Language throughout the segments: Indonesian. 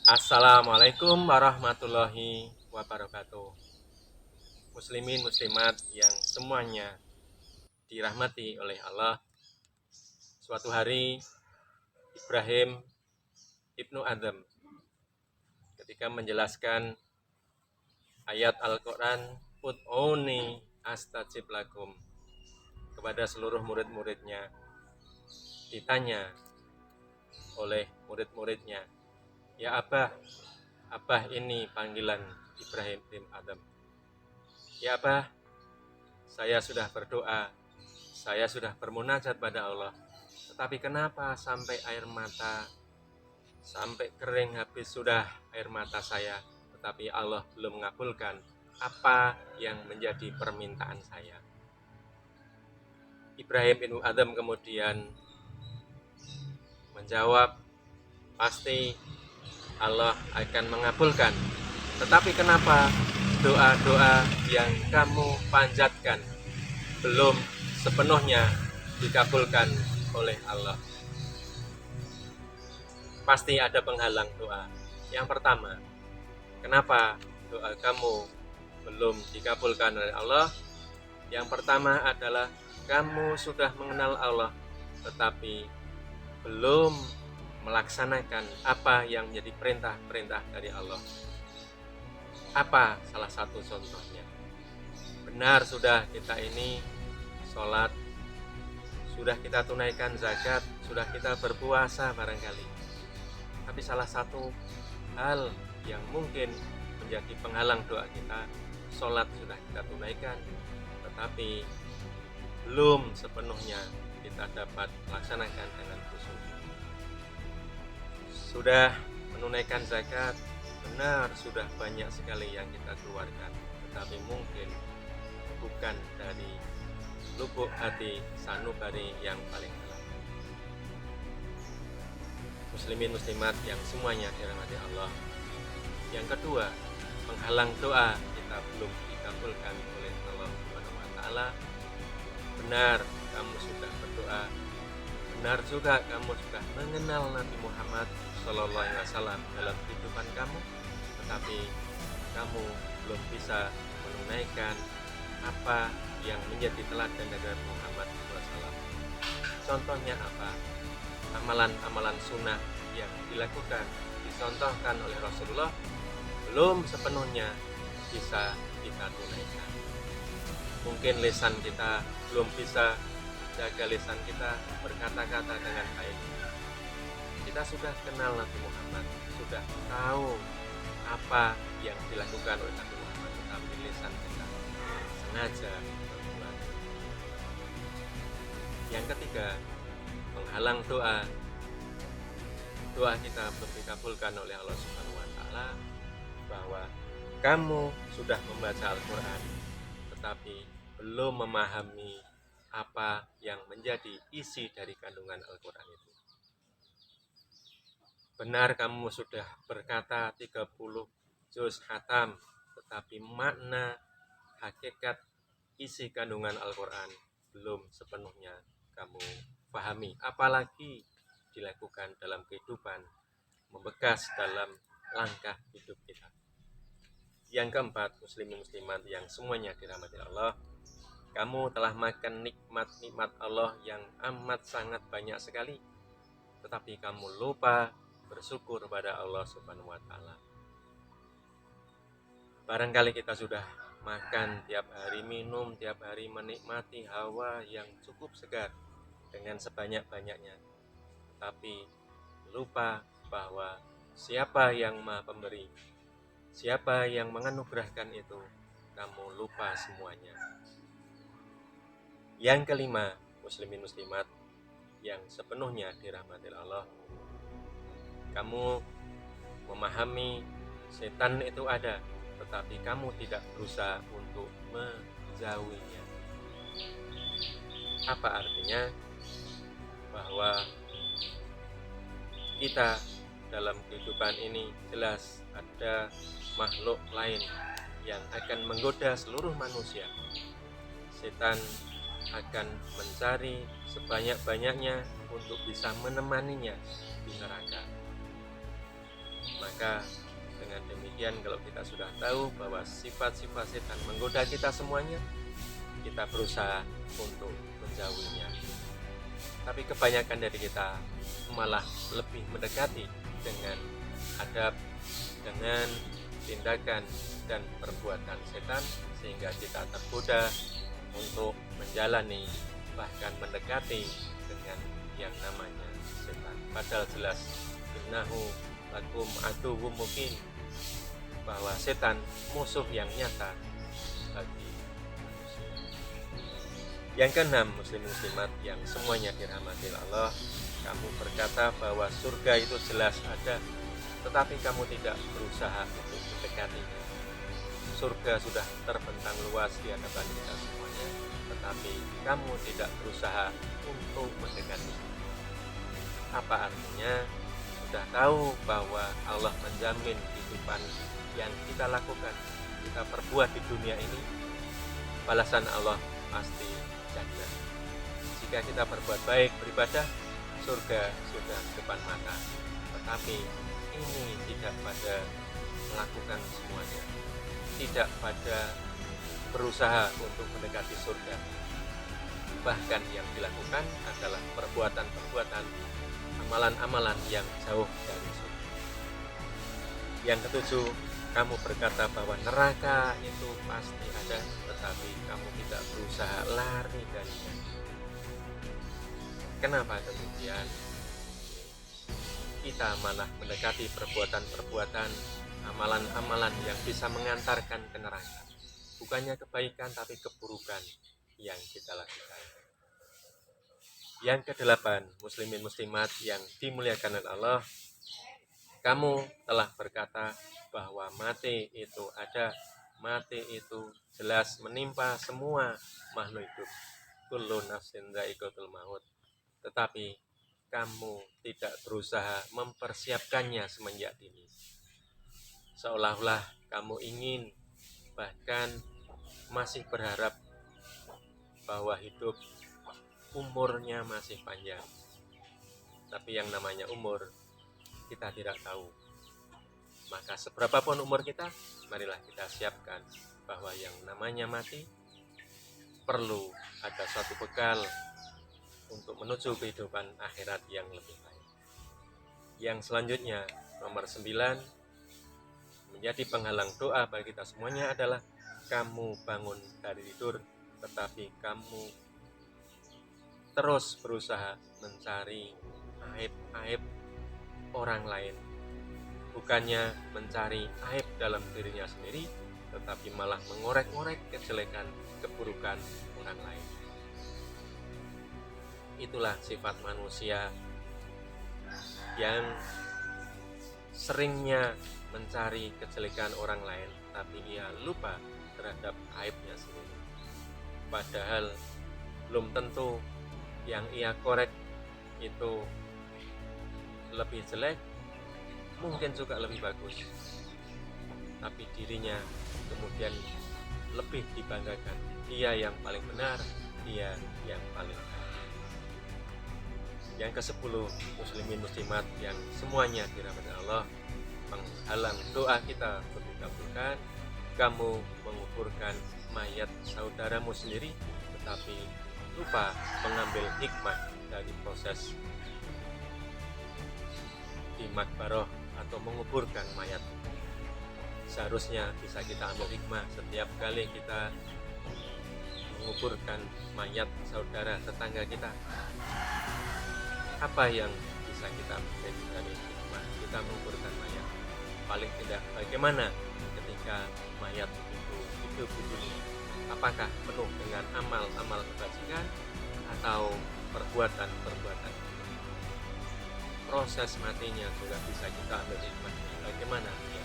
Assalamualaikum warahmatullahi wabarakatuh. Muslimin muslimat yang semuanya dirahmati oleh Allah. Suatu hari Ibrahim Ibnu Adham ketika menjelaskan ayat Al-Quran Ud'uni astajib lakum kepada seluruh murid-muridnya, ditanya oleh murid-muridnya, ya Abah, Abah ini panggilan Ibrahim bin Adham. Ya Abah, saya sudah berdoa, saya sudah bermunajat pada Allah, tetapi kenapa sampai air mata, sampai kering habis sudah air mata saya, tetapi Allah belum mengabulkan apa yang menjadi permintaan saya. Ibrahim bin Adham kemudian menjawab, pasti Allah akan mengabulkan, tetapi kenapa doa-doa yang kamu panjatkan belum sepenuhnya dikabulkan oleh Allah? Pasti ada penghalang doa. Yang pertama, kenapa doa kamu belum dikabulkan oleh Allah? Yang pertama adalah kamu sudah mengenal Allah, tetapi belum melaksanakan apa yang menjadi perintah-perintah dari Allah. Apa salah satu contohnya? Benar sudah kita ini sholat, sudah kita tunaikan zakat, sudah kita berpuasa barangkali. Tapi salah satu hal yang mungkin menjadi penghalang doa kita, sholat sudah kita tunaikan, tetapi belum sepenuhnya kita dapat melaksanakan dengan khusyuk. Sudah menunaikan zakat, benar sudah banyak sekali yang kita keluarkan, tetapi mungkin bukan dari lubuk hati sanubari yang paling dalam. Muslimin muslimat yang semuanya dirahmati Allah. Yang kedua, penghalang doa kita belum dikabulkan oleh Allah Subhanahu wa taala. Benar kamu sudah berdoa, benar juga kamu sudah mengenal Nabi Muhammad Sallallahu Alaihi Wasallam dalam kehidupan kamu, tetapi kamu belum bisa menunaikan apa yang menjadi teladan dari Nabi Muhammad SAW. Contohnya apa? Amalan-amalan sunnah yang dilakukan, dicontohkan oleh Rasulullah belum sepenuhnya bisa kita tunaikan. Mungkin lisan kita belum bisa jaga lisan kita berkata-kata dengan baik. Kita sudah kenal Nabi Muhammad, sudah tahu apa yang dilakukan oleh Nabi Muhammad, tetapi lisan kita sengaja berbuat. Yang ketiga, penghalang doa kita belum dikabulkan oleh Allah Subhanahu wa taala, bahwa kamu sudah membaca Al-Quran tetapi belum memahami apa yang menjadi isi dari kandungan Al-Quran itu. Benar kamu sudah berkata 30 juz khatam, tetapi makna hakikat isi kandungan Al-Quran belum sepenuhnya kamu pahami, apalagi dilakukan dalam kehidupan, membekas dalam langkah hidup kita. Yang keempat, muslimin muslimat yang semuanya dirahmati Allah, kamu telah makan nikmat-nikmat Allah yang amat sangat banyak sekali, tetapi kamu lupa bersyukur kepada Allah Subhanahu wa taala. Barangkali kita sudah makan tiap hari, minum tiap hari, menikmati hawa yang cukup segar dengan sebanyak-banyaknya, tapi lupa bahwa siapa yang Maha Pemberi, siapa yang menganugerahkan itu, kamu lupa semuanya. Yang kelima, muslimin muslimat yang sepenuhnya dirahmati Allah, kamu memahami setan itu ada, tetapi kamu tidak berusaha untuk menjauhinya. Apa artinya? Bahwa kita dalam kehidupan ini jelas ada makhluk lain yang akan menggoda seluruh manusia. Setan akan mencari sebanyak-banyaknya untuk bisa menemaninya di neraka. Maka dengan demikian, kalau kita sudah tahu bahwa sifat-sifat setan menggoda kita semuanya, kita berusaha untuk menjauhinya. Tapi kebanyakan dari kita malah lebih mendekati dengan adab, dengan tindakan dan perbuatan setan, sehingga kita tergoda untuk menjalani, bahkan mendekati dengan yang namanya setan. Padahal jelas innahu lakum aduwwum mubin, bahwa setan musuh yang nyata bagi manusia. Yang keenam, muslim muslimat yang semuanya dirahmati Allah, kamu berkata bahwa surga itu jelas ada, tetapi kamu tidak berusaha untuk mendekatinya. Surga sudah terbentang luas di hadapan kita semuanya, tetapi kamu tidak berusaha untuk mendekatinya. Apa artinya? Sudah tahu bahwa Allah menjamin kehidupan yang kita lakukan, kita perbuat di dunia ini, balasan Allah pasti jannah. Jika kita berbuat baik, beribadah, surga sudah depan mata. Tetapi ini tidak pada melakukan semuanya, tidak pada berusaha untuk mendekati surga. Bahkan yang dilakukan adalah perbuatan-perbuatan, amalan-amalan yang jauh dari surga. Yang ketujuh, kamu berkata bahwa neraka itu pasti ada, tetapi kamu tidak berusaha lari darinya. Kenapa demikian? Kita malah mendekati perbuatan-perbuatan, amalan-amalan yang bisa mengantarkan ke neraka. Bukannya kebaikan, tapi keburukan yang kita lakukan. Yang kedelapan, muslimin muslimat yang dimuliakan oleh Allah, kamu telah berkata bahwa mati itu ada, mati itu jelas menimpa semua makhluk hidup. Kullu nafsin dha'iqatul maut. Tetapi kamu tidak berusaha mempersiapkannya semenjak dini. Seolah-olah kamu ingin, bahkan masih berharap bahwa hidup umurnya masih panjang. Tapi yang namanya umur kita tidak tahu. Maka seberapapun umur kita, marilah kita siapkan bahwa yang namanya mati perlu ada suatu bekal untuk menuju kehidupan akhirat yang lebih baik. Yang selanjutnya, nomor 9, menjadi penghalang doa bagi kita semuanya adalah kamu bangun dari tidur, tetapi kamu terus berusaha mencari aib-aib orang lain. Bukannya mencari aib dalam dirinya sendiri, tetapi malah mengorek-ngorek kejelekan, keburukan orang lain. Itulah sifat manusia yang seringnya mencari kejelekan orang lain, tapi ia lupa terhadap aibnya sendiri. Padahal belum tentu yang ia korek itu lebih jelek, mungkin juga lebih bagus, tapi dirinya kemudian lebih dibanggakan. Dia yang paling benar, dia yang paling baik. Yang ke-10, muslimin muslimat yang semuanya dirahmati Allah, penghalang doa kita untuk dikabulkan, kamu menguburkan mayat saudaramu sendiri, tetapi lupa mengambil hikmah dari proses di makbaroh atau menguburkan mayat. Seharusnya bisa kita ambil hikmah setiap kali kita menguburkan mayat saudara tetangga kita. Apa yang bisa kita ambil dari hikmah kita menguburkan mayat? Paling tidak, bagaimana ketika mayat itu hidup di dunia? Apakah penuh dengan amal-amal kebajikan atau perbuatan-perbuatan? Proses matinya juga bisa kita ambil hikmah. Bagaimana dia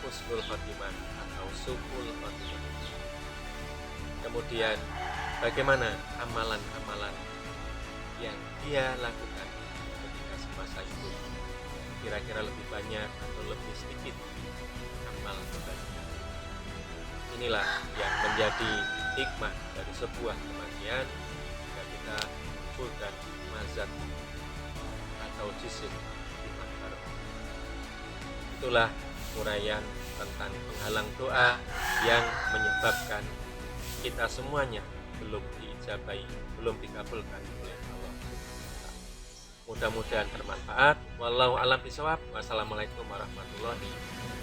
husnul khotimah atau su'ul khotimah? Kemudian bagaimana amalan-amalan yang dia lakukan ketika semasa hidup? Kira-kira lebih banyak atau lebih sedikit amal kebajikan? Inilah yang menjadi hikmah dari sebuah kematian, jika kita kumpulkan mazat atau jisim di makbaroh. Itulah uraian tentang penghalang doa yang menyebabkan kita semuanya belum diijabai, belum dikabulkan oleh Allah. Mudah-mudahan bermanfaat. Wallahu a'lam bishawab. Wassalamualaikum warahmatullahi wabarakatuh.